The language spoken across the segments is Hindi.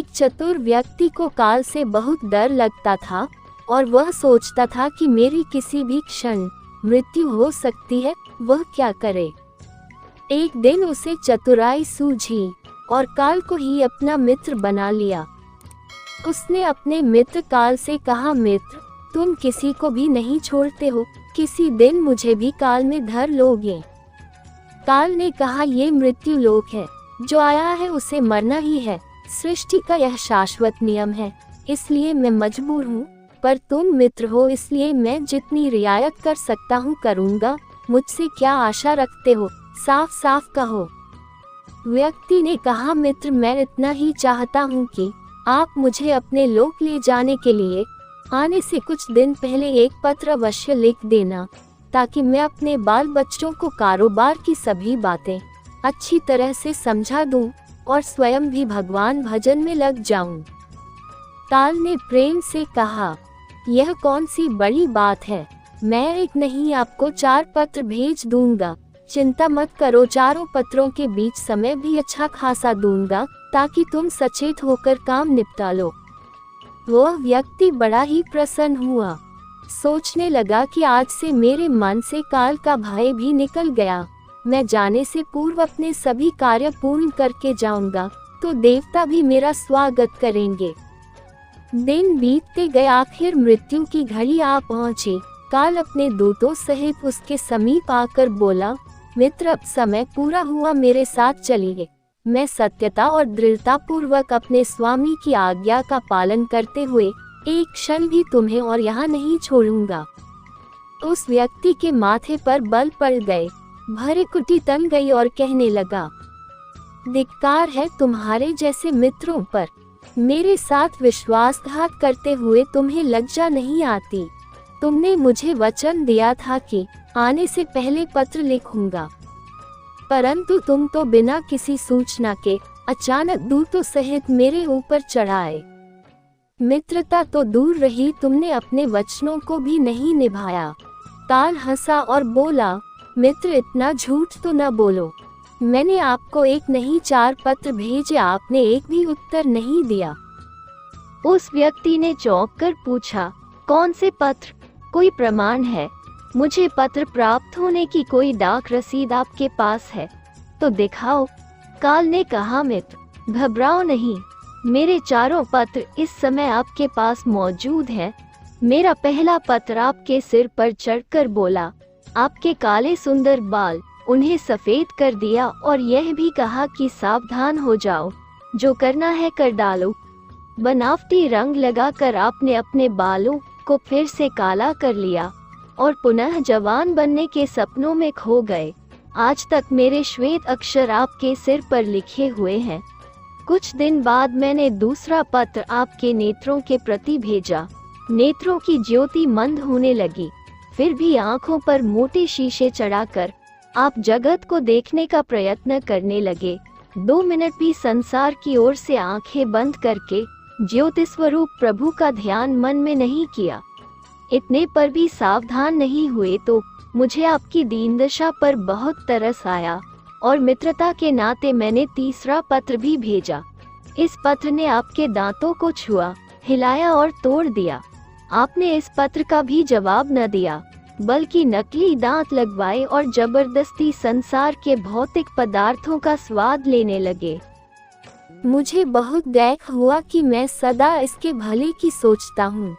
एक चतुर व्यक्ति को काल से बहुत डर लगता था और वह सोचता था कि मेरी किसी भी क्षण मृत्यु हो सकती है, वह क्या करे। एक दिन उसे चतुराई सूझी और काल को ही अपना मित्र बना लिया। उसने अपने मित्र काल से कहा, मित्र, तुम किसी को भी नहीं छोड़ते हो, किसी दिन मुझे भी काल में धर लोगे। काल ने कहा, ये मृत्यु लोक है, जो आया है उसे मरना ही है, सृष्टि का यह शाश्वत नियम है, इसलिए मैं मजबूर हूँ, पर तुम मित्र हो इसलिए मैं जितनी रियायत कर सकता हूँ करूँगा, मुझसे क्या आशा रखते हो, साफ साफ कहो। व्यक्ति ने कहा, मित्र, मैं इतना ही चाहता हूँ कि आप मुझे अपने लोक ले जाने के लिए आने से कुछ दिन पहले एक पत्र अवश्य लिख देना, ताकि मैं अपने बाल बच्चों को कारोबार की सभी बातें अच्छी तरह से समझा दूं और स्वयं भी भगवान भजन में लग जाऊं। काल ने प्रेम से कहा, यह कौन सी बड़ी बात है, मैं एक नहीं आपको 4 पत्र भेज दूंगा, चिंता मत करो, चारों पत्रों के बीच समय भी अच्छा खासा दूंगा, ताकि तुम सचेत होकर काम निपटा लो। वह व्यक्ति बड़ा ही प्रसन्न हुआ, सोचने लगा कि आज से मेरे मन से काल का भय भी निकल गया, मैं जाने से पूर्व अपने सभी कार्य पूर्ण करके जाऊंगा, तो देवता भी मेरा स्वागत करेंगे। दिन बीतते गए, आखिर मृत्यु की घड़ी आ पहुंची। काल अपने दूतों सहित उसके समीप आकर बोला, मित्र, अब समय पूरा हुआ, मेरे साथ चलिए, मैं सत्यता और दृढ़ता पूर्वक अपने स्वामी की आज्ञा का पालन करते हुए एक क्षण भी तुम्हें और यहाँ नहीं छोड़ूंगा। उस व्यक्ति के माथे पर बल पड़ गए, भरे कुटी तन गई और कहने लगा, धिक्कार है तुम्हारे जैसे मित्रों पर, मेरे साथ विश्वासघात करते हुए तुम्हें लज्जा नहीं आती। तुमने मुझे वचन दिया था कि आने से पहले पत्र लिखूंगा, परंतु तुम तो बिना किसी सूचना के अचानक दूतों सहित मेरे ऊपर चढ़ाए। मित्रता तो दूर रही, तुमने अपने वचनों को भी नहीं निभाया। काल हंसा और बोला, मित्र, इतना झूठ तो न बोलो, मैंने आपको एक नहीं 4 पत्र भेजे, आपने एक भी उत्तर नहीं दिया। उस व्यक्ति ने चौंक कर पूछा, कौन से पत्र, कोई प्रमाण है, मुझे पत्र प्राप्त होने की कोई डाक रसीद आपके पास है तो दिखाओ। काल ने कहा, मित्र, घबराओ नहीं, मेरे 4 पत्र इस समय आपके पास मौजूद हैं। मेरा पहला पत्र आपके सिर पर चढ़कर बोला, आपके काले सुंदर बाल, उन्हें सफेद कर दिया और यह भी कहा कि सावधान हो जाओ, जो करना है कर डालो। बनावटी रंग लगाकर आपने अपने बालों को फिर से काला कर लिया और पुनः जवान बनने के सपनों में खो गए। आज तक मेरे श्वेत अक्षर आपके सिर पर लिखे हुए हैं। कुछ दिन बाद मैंने दूसरा पत्र आपके नेत्रों के प्रति भेजा। नेत्रों की ज्योति मंद होने लगी, फिर भी आंखों पर मोटे शीशे चढ़ाकर आप जगत को देखने का प्रयत्न करने लगे। 2 मिनट भी संसार की ओर से आंखें बंद करके ज्योति स्वरूप प्रभु का ध्यान मन में नहीं किया। इतने पर भी सावधान नहीं हुए तो मुझे आपकी दीन दशा पर बहुत तरस आया और मित्रता के नाते मैंने तीसरा पत्र भी भेजा। इस पत्र ने आपके दांतों को छुआ, हिलाया और तोड़ दिया। आपने इस पत्र का भी जवाब न दिया, बल्कि नकली दांत लगवाए और जबरदस्ती संसार के भौतिक पदार्थों का स्वाद लेने लगे। मुझे बहुत दैख हुआ कि मैं सदा इसके भले की सोचता हूँ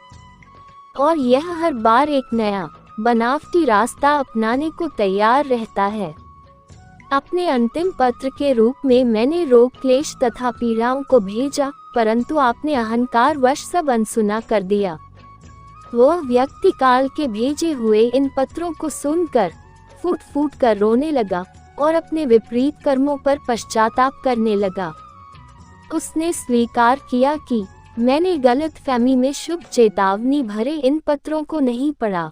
और यह हर बार एक नया बनावटी रास्ता अपनाने को तैयार रहता है। अपने अंतिम पत्र के रूप में मैंने रोग, क्लेश तथा पीड़ाओं को भेजा, परंतु आपने अहंकार वश सब अनसुना कर दिया। वह व्यक्ति काल के भेजे हुए इन पत्रों को सुनकर फूट फूट कर रोने लगा और अपने विपरीत कर्मों पर पश्चाताप करने लगा। उसने स्वीकार किया कि मैंने गलतफहमी में शुभ चेतावनी भरे इन पत्रों को नहीं पढ़ा।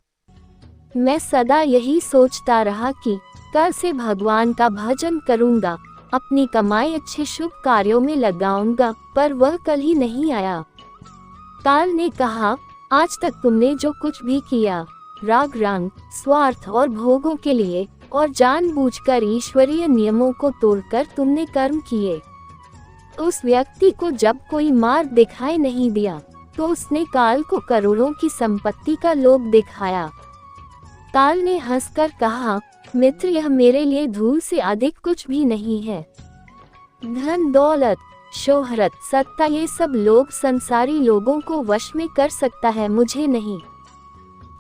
मैं सदा यही सोचता रहा कि कल से भगवान का भजन करूंगा, अपनी कमाई अच्छे शुभ कार्यों में लगाऊंगा, पर वह कल ही नहीं आया। काल ने कहा, आज तक तुमने जो कुछ भी किया, राग रंग, स्वार्थ और भोगों के लिए और जानबूझकर ईश्वरीय नियमों को तोड़कर तुमने कर्म किए। उस व्यक्ति को जब कोई मार्ग दिखाई नहीं दिया तो उसने काल को करोड़ों की संपत्ति का लोभ दिखाया। काल ने हंसकर कहा, मित्र, यह मेरे लिए धूल से अधिक कुछ भी नहीं है। धन, दौलत, शोहरत, सत्ता, ये सब लोग संसारी लोगों को वश में कर सकता है, मुझे नहीं।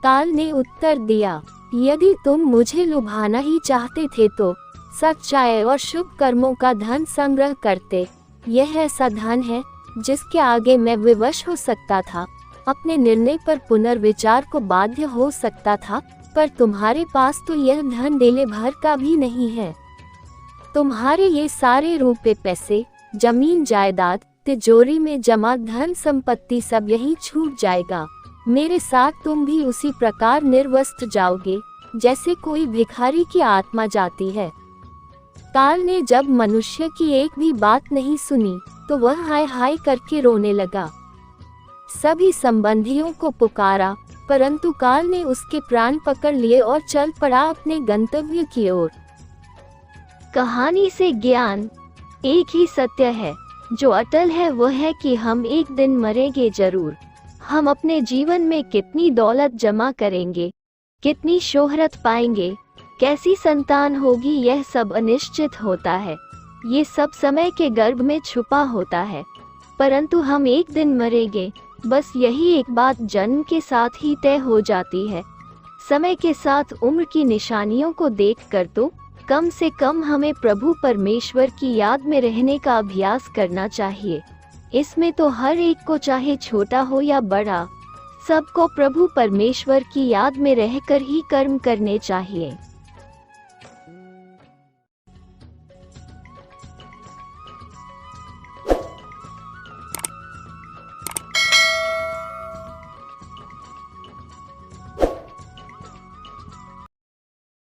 काल ने उत्तर दिया, यदि तुम मुझे लुभाना ही चाहते थे तो सच्चाई और शुभ कर्मों का धन संग्रह करते। यह ऐसा धन है जिसके आगे मैं विवश हो सकता था, अपने निर्णय पर पुनर्विचार को बाध्य हो सकता था, पर तुम्हारे पास तो यह धन डेले भर का भी नहीं है। तुम्हारे ये सारे रुपए पैसे, जमीन जायदाद, तिजोरी में जमा धन संपत्ति सब यहीं छूट जाएगा। मेरे साथ तुम भी उसी प्रकार निर्वस्त्र जाओगे जैसे कोई भिखारी की आत्मा जाती है। काल ने जब मनुष्य की एक भी बात नहीं सुनी तो वह हाय हाय करके रोने लगा। सभी संबंधियों को पुकारा, परंतु काल ने उसके प्राण पकड़ लिए और चल पड़ा अपने गंतव्य की ओर। कहानी से ज्ञान एक ही सत्य है जो अटल है, वह है कि हम एक दिन मरेंगे जरूर। हम अपने जीवन में कितनी दौलत जमा करेंगे, कितनी शोहरत पाएंगे, कैसी संतान होगी, यह सब अनिश्चित होता है। ये सब समय के गर्भ में छुपा होता है, परंतु हम एक दिन मरेंगे, बस यही एक बात जन्म के साथ ही तय हो जाती है। समय के साथ उम्र की निशानियों को देखकर तो कम से कम हमें प्रभु परमेश्वर की याद में रहने का अभ्यास करना चाहिए। इसमें तो हर एक को, चाहे छोटा हो या बड़ा, सबको प्रभु परमेश्वर की याद में रहकर ही कर्म करने चाहिए।